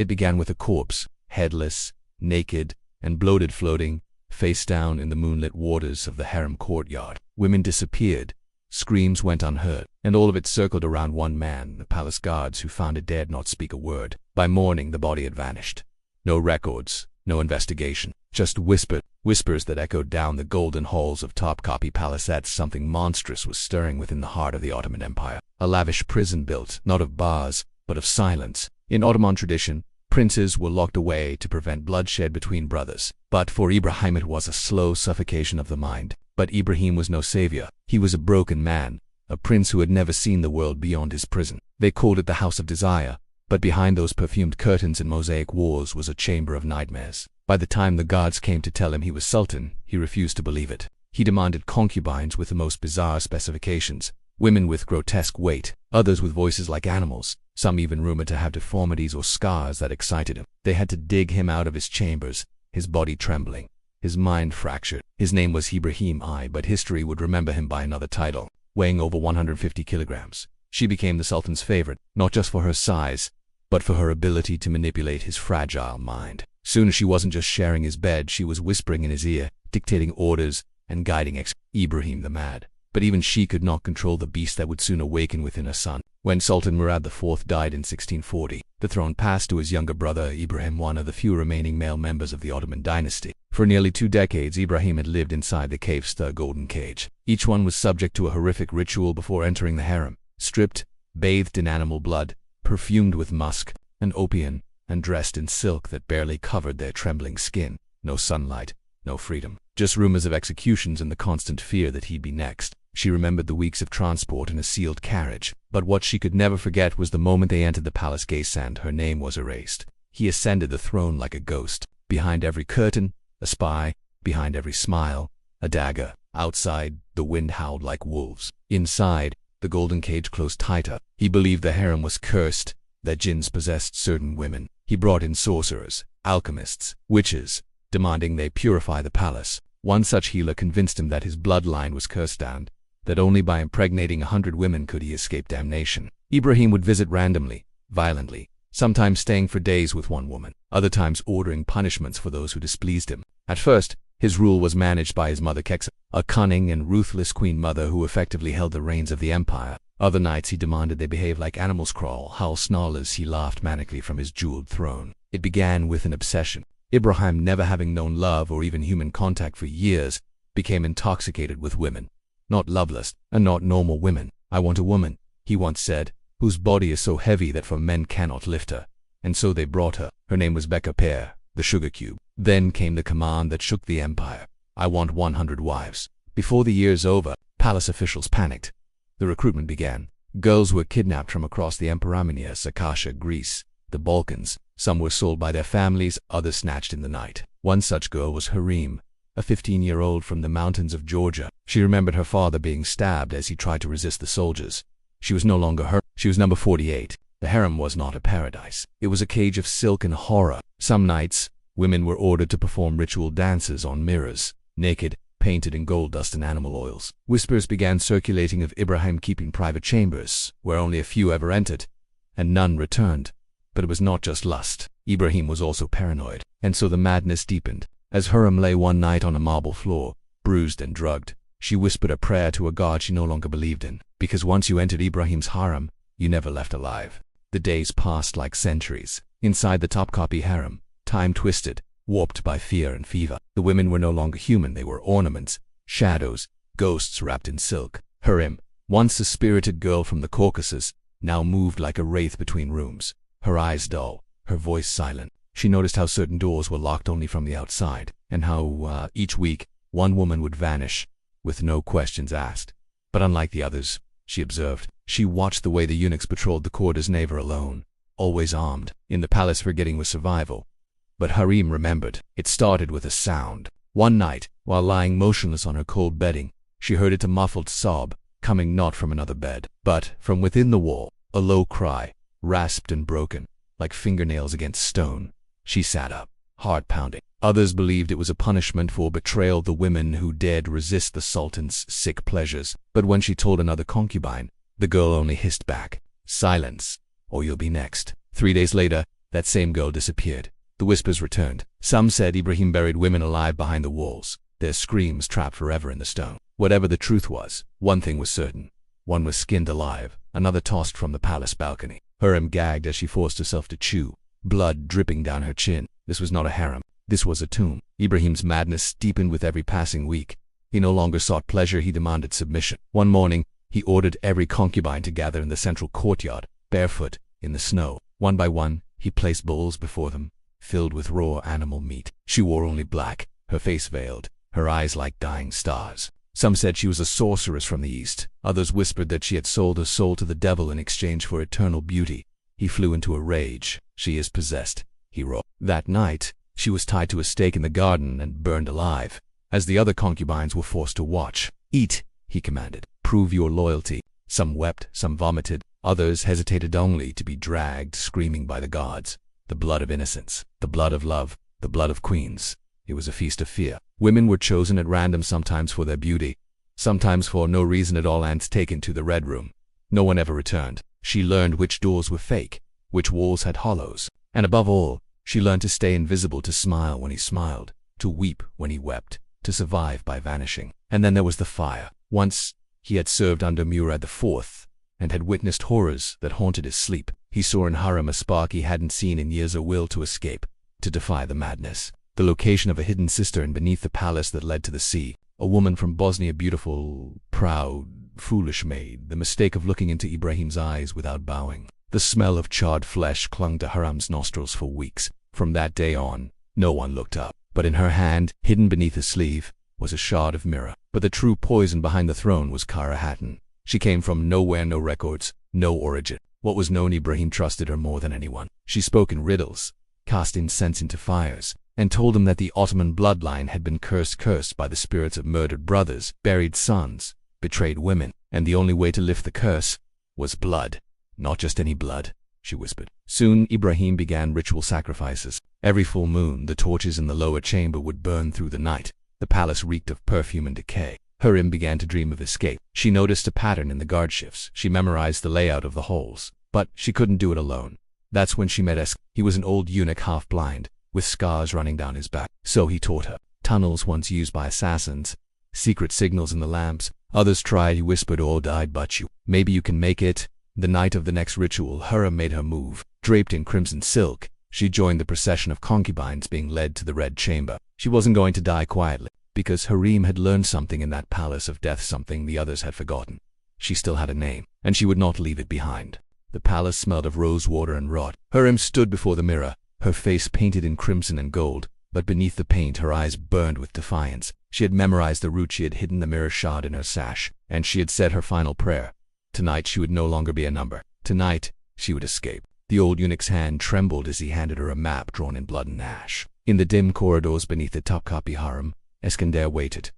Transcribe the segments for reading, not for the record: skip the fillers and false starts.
It began with a corpse, headless, naked, and bloated, floating, face down in the moonlit waters of the harem courtyard. Women disappeared. Screams went unheard, and all of it circled around one man. The palace guards who found it dared not speak a word. By morning, the body had vanished. No records, no investigation, just whispers that echoed down the golden halls of Topkapi Palace that something monstrous was stirring within the heart of the Ottoman Empire. A lavish prison built, not of bars, but of silence. In Ottoman tradition, princes were locked away to prevent bloodshed between brothers. But for Ibrahim it was a slow suffocation of the mind. But Ibrahim was no savior. He was a broken man, a prince who had never seen the world beyond his prison. They called it the House of Desire, but behind those perfumed curtains and mosaic walls was a chamber of nightmares. By the time the guards came to tell him he was sultan, he refused to believe it. He demanded concubines with the most bizarre specifications, women with grotesque weight, others with voices like animals, some even rumored to have deformities or scars that excited him. They had to dig him out of his chambers, his body trembling, his mind fractured. His name was Ibrahim I, but history would remember him by another title. Weighing over 150 kilograms, she became the sultan's favorite, not just for her size, but for her ability to manipulate his fragile mind. Soon she wasn't just sharing his bed, she was whispering in his ear, dictating orders, and guiding Ibrahim the Mad. But even she could not control the beast that would soon awaken within her son. When Sultan Murad IV died in 1640, the throne passed to his younger brother Ibrahim, one of the few remaining male members of the Ottoman dynasty. For nearly 2 decades, Ibrahim had lived inside the cave-star golden cage. Each one was subject to a horrific ritual before entering the harem. Stripped, bathed in animal blood, perfumed with musk and opium, and dressed in silk that barely covered their trembling skin. No sunlight, no freedom, just rumors of executions and the constant fear that he'd be next. She remembered the weeks of transport in a sealed carriage, but what she could never forget was the moment they entered the palace gates and her name was erased. He ascended the throne like a ghost. Behind every curtain, a spy. Behind every smile, a dagger. Outside, the wind howled like wolves. Inside, the golden cage closed tighter. He believed the harem was cursed, that jinns possessed certain women. He brought in sorcerers, alchemists, witches, demanding they purify the palace. One such healer convinced him that his bloodline was cursed and that only by impregnating 100 women could he escape damnation. Ibrahim would visit randomly, violently, sometimes staying for days with one woman, other times ordering punishments for those who displeased him. At first, his rule was managed by his mother Keksa, a cunning and ruthless queen mother who effectively held the reins of the empire. Other nights he demanded they behave like animals, crawl, howl, snarl as he laughed manically from his jeweled throne. It began with an obsession. Ibrahim, never having known love or even human contact for years, became intoxicated with women. Not loveless, and not normal women. "I want a woman," he once said, "whose body is so heavy that for men cannot lift her." And so they brought her. Her name was Becca Pear, the sugar cube. Then came the command that shook the empire. "I want 100 wives." Before the year's over, palace officials panicked. The recruitment began. Girls were kidnapped from across the Emperor, Sakasha, Greece, the Balkans. Some were sold by their families, others snatched in the night. One such girl was Harem, a 15-year-old from the mountains of Georgia. She remembered her father being stabbed as he tried to resist the soldiers. She was no longer her. She was number 48. The harem was not a paradise. It was a cage of silk and horror. Some nights, women were ordered to perform ritual dances on mirrors, naked, painted in gold dust and animal oils. Whispers began circulating of Ibrahim keeping private chambers, where only a few ever entered, and none returned. But it was not just lust. Ibrahim was also paranoid, and so the madness deepened. As Harem lay one night on a marble floor, bruised and drugged, she whispered a prayer to a god she no longer believed in, because once you entered Ibrahim's harem, you never left alive. The days passed like centuries. Inside the Topkapi harem, time twisted, warped by fear and fever. The women were no longer human, they were ornaments, shadows, ghosts wrapped in silk. Harem, once a spirited girl from the Caucasus, now moved like a wraith between rooms. Her eyes dull, her voice silent. She noticed how certain doors were locked only from the outside, and how, each week, one woman would vanish, with no questions asked. But unlike the others, she observed, she watched the way the eunuchs patrolled the corridors, never alone, always armed. In the palace, forgetting was survival. But Harem remembered. It started with a sound. One night, while lying motionless on her cold bedding, she heard it, a muffled sob, coming not from another bed, but from within the wall. A low cry, rasped and broken, like fingernails against stone. She sat up, heart pounding. Others believed it was a punishment for betrayal, the women who dared resist the sultan's sick pleasures. But when she told another concubine, the girl only hissed back, "Silence, or you'll be next." 3 days later, that same girl disappeared. The whispers returned. Some said Ibrahim buried women alive behind the walls, their screams trapped forever in the stone. Whatever the truth was, one thing was certain. One was skinned alive, another tossed from the palace balcony. Harem gagged as she forced herself to chew, blood dripping down her chin. This was not a harem. This was a tomb. Ibrahim's madness deepened with every passing week. He no longer sought pleasure, he demanded submission. One morning, he ordered every concubine to gather in the central courtyard, barefoot, in the snow. One by one, he placed bowls before them, filled with raw animal meat. She wore only black, her face veiled, her eyes like dying stars. Some said she was a sorceress from the east. Others whispered that she had sold her soul to the devil in exchange for eternal beauty. He flew into a rage. She is possessed, he roared. That night, she was tied to a stake in the garden and burned alive, as the other concubines were forced to watch. Eat, he commanded. Prove your loyalty. Some wept, some vomited. Others hesitated only to be dragged, screaming by the gods. The blood of innocence, the blood of love, the blood of queens. It was a feast of fear. Women were chosen at random, sometimes for their beauty, sometimes for no reason at all, and taken to the Red Room. No one ever returned. She learned which doors were fake, which walls had hollows, and above all, she learned to stay invisible, to smile when he smiled, to weep when he wept, to survive by vanishing. And then there was the fire. Once, he had served under Murad IV, and had witnessed horrors that haunted his sleep. He saw in Harem a spark he hadn't seen in years, a will to escape, to defy the madness. The location of a hidden cistern beneath the palace that led to the sea. A woman from Bosnia, beautiful, proud, foolish, made the mistake of looking into Ibrahim's eyes without bowing. The smell of charred flesh clung to Harem's nostrils for weeks. From that day on, no one looked up. But in her hand, hidden beneath his sleeve, was a shard of mirror. But the true poison behind the throne was Kara Hatton. She came from nowhere, no records, no origin. What was known, Ibrahim trusted her more than anyone. She spoke in riddles, cast incense into fires, and told him that the Ottoman bloodline had been cursed by the spirits of murdered brothers, buried sons, betrayed women, and the only way to lift the curse was blood. Not just any blood, she whispered. Soon Ibrahim began ritual sacrifices. Every full moon, the torches in the lower chamber would burn through the night. The palace reeked of perfume and decay. Harem began to dream of escape. She noticed a pattern in the guard shifts. She memorized the layout of the holes. But she couldn't do it alone. That's when she met Esk. He was an old eunuch, half blind, with scars running down his back. So he taught her. Tunnels once used by assassins, secret signals in the lamps. Others tried, he whispered, all died but you. Maybe you can make it. The night of the next ritual, Harem made her move. Draped in crimson silk, she joined the procession of concubines being led to the Red Chamber. She wasn't going to die quietly, because Harem had learned something in that palace of death, something the others had forgotten. She still had a name, and she would not leave it behind. The palace smelled of rose water and rot. Harem stood before the mirror, her face painted in crimson and gold, but beneath the paint her eyes burned with defiance. She had memorized the route, she had hidden the mirror shard in her sash, and she had said her final prayer. Tonight she would no longer be a number. Tonight she would escape. The old eunuch's hand trembled as he handed her a map drawn in blood and ash. In the dim corridors beneath the Topkapi harem, Iskandar waited.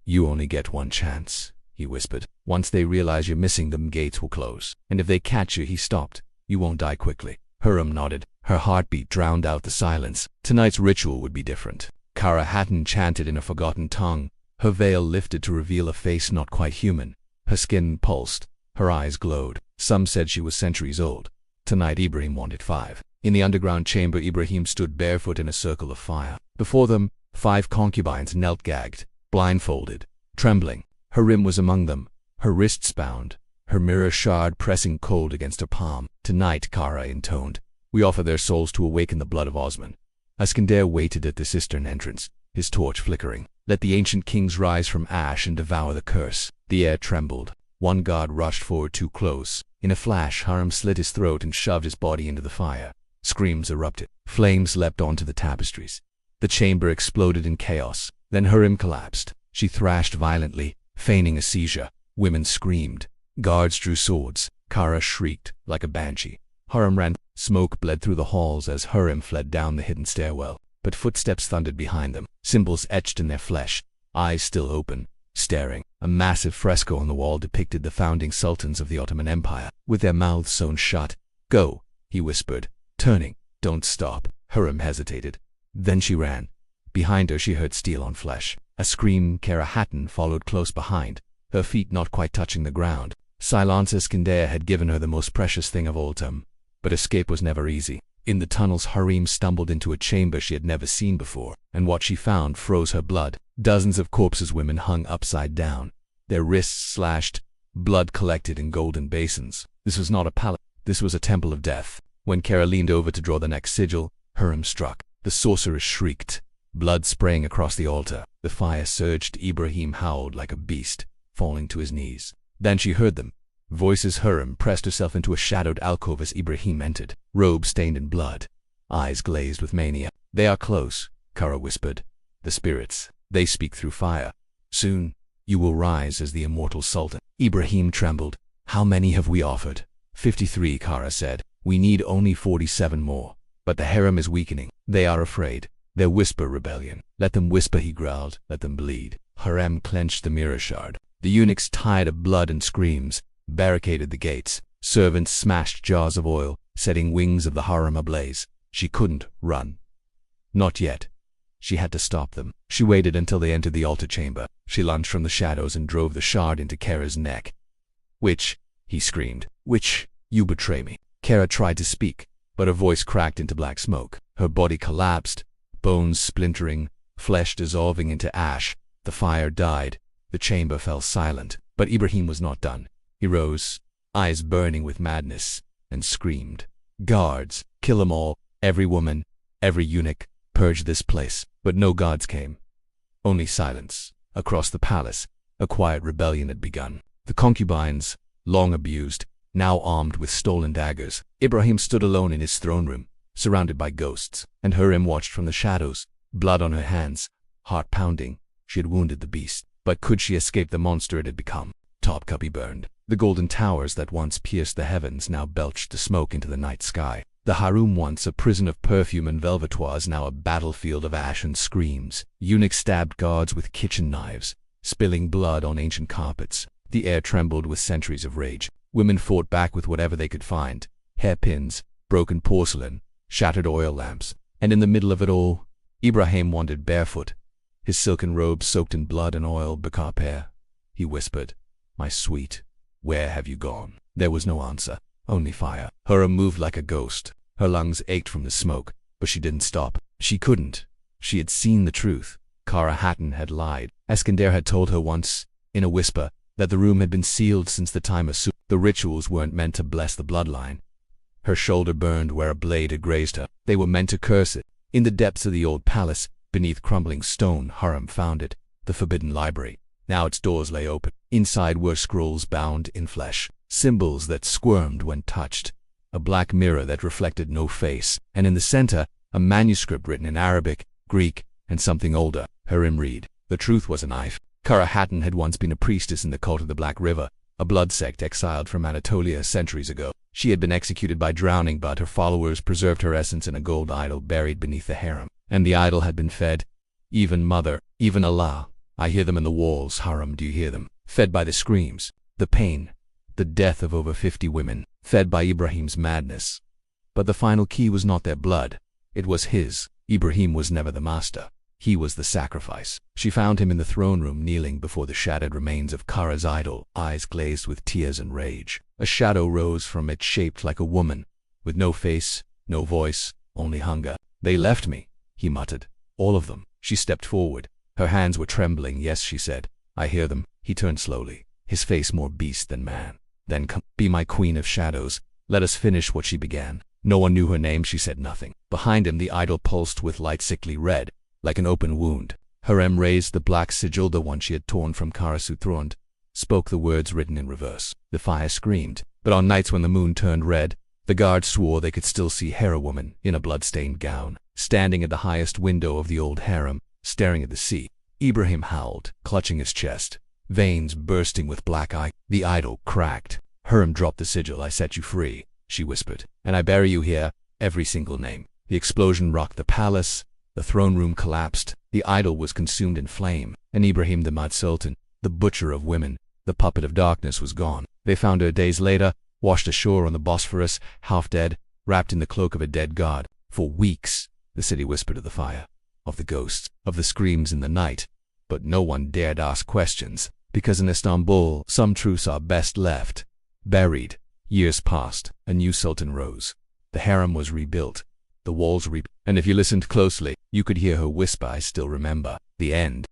You only get one chance, he whispered. Once they realize you're missing them, gates will close. And if they catch you, he stopped, you won't die quickly. Harem nodded. Her heartbeat drowned out the silence. Tonight's ritual would be different. Kara Hatton chanted in a forgotten tongue. Her veil lifted to reveal a face not quite human. Her skin pulsed. Her eyes glowed. Some said she was centuries old. Tonight Ibrahim wanted 5. In the underground chamber, Ibrahim stood barefoot in a circle of fire. Before them, 5 concubines knelt, gagged, blindfolded, trembling. Harem was among them, her wrists bound, her mirror shard pressing cold against her palm. Tonight, Kara intoned, we offer their souls to awaken the blood of Osman. Iskandar waited at the cistern entrance, his torch flickering. Let the ancient kings rise from ash and devour the curse. The air trembled. One guard rushed forward too close. In a flash, Harem slit his throat and shoved his body into the fire. Screams erupted. Flames leapt onto the tapestries. The chamber exploded in chaos. Then Harem collapsed. She thrashed violently, feigning a seizure. Women screamed. Guards drew swords. Kara shrieked like a banshee. Harem ran. Smoke bled through the halls as Harem fled down the hidden stairwell. But footsteps thundered behind them, symbols etched in their flesh, eyes still open, staring. A massive fresco on the wall depicted the founding sultans of the Ottoman Empire, with their mouths sewn shut. Go, he whispered, turning. Don't stop. Harem hesitated. Then she ran. Behind her she heard steel on flesh. A scream. Kara Hatton followed close behind, her feet not quite touching the ground. Silence. Iskandar had given her the most precious thing of all time. But escape was never easy. In the tunnels, Harem stumbled into a chamber she had never seen before, and what she found froze her blood. Dozens of corpses, women hung upside down, their wrists slashed, blood collected in golden basins. This was not a palace, this was a temple of death. When Kara leaned over to draw the next sigil, Harem struck. The sorceress shrieked, blood spraying across the altar. The fire surged. Ibrahim howled like a beast, falling to his knees. Then she heard them. Voices. Harem pressed herself into a shadowed alcove as Ibrahim entered, robe stained in blood, eyes glazed with mania. "They are close," Kara whispered. "The spirits. They speak through fire. Soon, you will rise as the immortal sultan." Ibrahim trembled. "How many have we offered?" 53, Kara said. "We need only 47 more. But the harem is weakening. They are afraid. They whisper rebellion." "Let them whisper," he growled. "Let them bleed." Harem clenched the mirror shard. The eunuchs, tired of blood and screams, barricaded the gates. Servants smashed jars of oil, setting wings of the harem ablaze. She couldn't run. Not yet. She had to stop them. She waited until they entered the altar chamber. She lunged from the shadows and drove the shard into Kara's neck. "Witch," he screamed. "Witch, you betray me." Kara tried to speak, but her voice cracked into black smoke. Her body collapsed, bones splintering, flesh dissolving into ash. The fire died. The chamber fell silent. But Ibrahim was not done. He rose, eyes burning with madness, and screamed, "Guards, kill them all, every woman, every eunuch, purge this place." But no guards came. Only silence. Across the palace, a quiet rebellion had begun. The concubines, long abused, now armed with stolen daggers. Ibrahim stood alone in his throne room, surrounded by ghosts, and Harem watched from the shadows, blood on her hands, heart pounding. She had wounded the beast. But could she escape the monster it had become? Topkapi burned. The golden towers that once pierced the heavens now belched the smoke into the night sky. The harem, once a prison of perfume and velvet, was now a battlefield of ash and screams. Eunuchs stabbed guards with kitchen knives, spilling blood on ancient carpets. The air trembled with centuries of rage. Women fought back with whatever they could find: hairpins, broken porcelain, shattered oil lamps. And in the middle of it all, Ibrahim wandered barefoot, his silken robe soaked in blood and oil. "Bekaper," he whispered. "My sweet, where have you gone?" There was no answer, only fire. Harem moved like a ghost. Her lungs ached from the smoke, but she didn't stop. She couldn't. She had seen the truth. Kara Hatton had lied. Eskender had told her once, in a whisper, that the room had been sealed since the time of the rituals weren't meant to bless the bloodline. Her shoulder burned where a blade had grazed her. They were meant to curse it. In the depths of the old palace, beneath crumbling stone, Harem found it, the forbidden library. Now its doors lay open. Inside were scrolls bound in flesh, symbols that squirmed when touched, a black mirror that reflected no face, and in the center, a manuscript written in Arabic, Greek, and something older. Harem read. The truth was a knife. Kara Hatton had once been a priestess in the cult of the Black River, a blood sect exiled from Anatolia centuries ago. She had been executed by drowning, but her followers preserved her essence in a gold idol buried beneath the harem. And the idol had been fed. Even Mother, even Allah. I hear them in the walls. Harem, do you hear them? Fed by the screams, the pain, the death of over 50 women. Fed by Ibrahim's madness. But the final key was not their blood. It was his. Ibrahim was never the master. He was the sacrifice. She found him in the throne room, kneeling before the shattered remains of Kara's idol, eyes glazed with tears and rage. A shadow rose from it, shaped like a woman, with no face, no voice, only hunger. "They left me," he muttered. "All of them." She stepped forward. Her hands were trembling. "Yes," she said. "I hear them." He turned slowly, his face more beast than man. "Then come, be my queen of shadows. Let us finish what she began." No one knew her name. She said nothing. Behind him, the idol pulsed with light, sickly red, like an open wound. Harem raised the black sigil, the one she had torn from Kara's throne, spoke the words written in reverse. The fire screamed. But on nights when the moon turned red, the guards swore they could still see Hera woman in a blood-stained gown, standing at the highest window of the old harem, staring at the sea. Ibrahim howled, clutching his chest, veins bursting with black eye. The idol cracked. Harem dropped the sigil. "I set you free," she whispered, "and I bury you here, every single name." The explosion rocked the palace. The throne room collapsed. The idol was consumed in flame, and Ibrahim, the Mad Sultan, the butcher of women, the puppet of darkness, was gone. They found her days later, washed ashore on the Bosphorus, half dead, wrapped in the cloak of a dead god. For weeks, the city whispered of the fire, of the ghosts, of the screams in the night, but no one dared ask questions, because in Istanbul, some truths are best left buried. Years passed. A new sultan rose. The harem was rebuilt. the walls reaped, and if you listened closely, you could hear her whisper, "I still remember." The end.